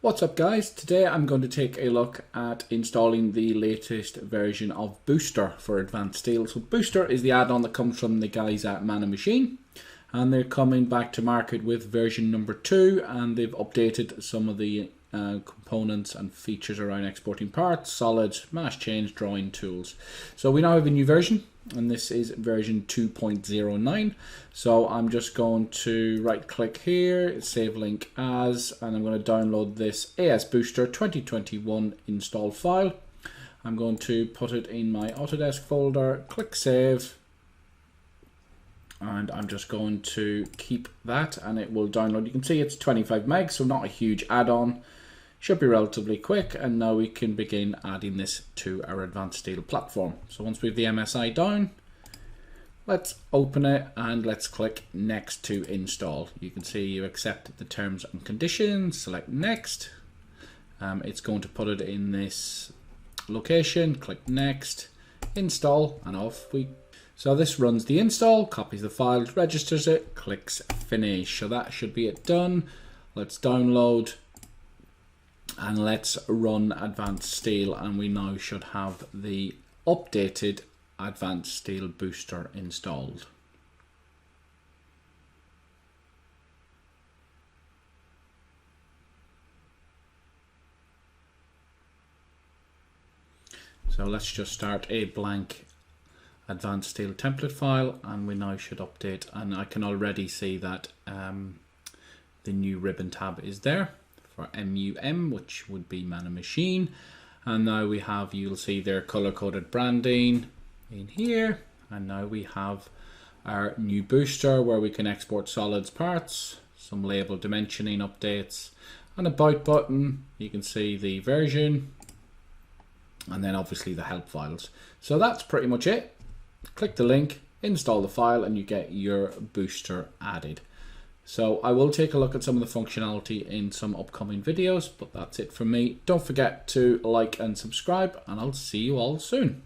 What's up guys, today I'm going to take a look at installing the latest version of Booster for Advanced Steel. So Booster is the add-on that comes from the guys at Man & Machine, and they're coming back to market with version number 2, and they've updated some of the components and features around exporting parts, solids, mass change, drawing tools. So we now have a new version, and this is version 2.09. So I'm just going to right click here, save link as, and I'm going to download this AS Booster 2021 install file. I'm going to put it in my Autodesk folder, click save, and I'm just going to keep that and it will download. You can see it's 25 megs, so not a huge add-on. Should be relatively quick, and now we can begin adding this to our Advanced Steel platform. So once we have the MSI down, let's open it and let's click next to install. You can see you accept the terms and conditions, select next. It's going to put it in this location, click next, install, and off we go. So this runs the install, copies the files, registers it, clicks finish. So that should be it done. Let's download. And let's run Advanced Steel, and we now should have the updated Advanced Steel Booster installed. So let's just start a blank Advanced Steel template file, and we now should update, and I can already see that the new ribbon tab is there for MUM, which would be Man & Machine. And now we have, you'll see their color-coded branding in here. And now we have our new booster where we can export solids parts, some label dimensioning updates, an about button. You can see the version, and then obviously the help files. So that's pretty much it. Click the link, install the file, and you get your booster added. So I will take a look at some of the functionality in some upcoming videos, but that's it from me. Don't forget to like and subscribe, and I'll see you all soon.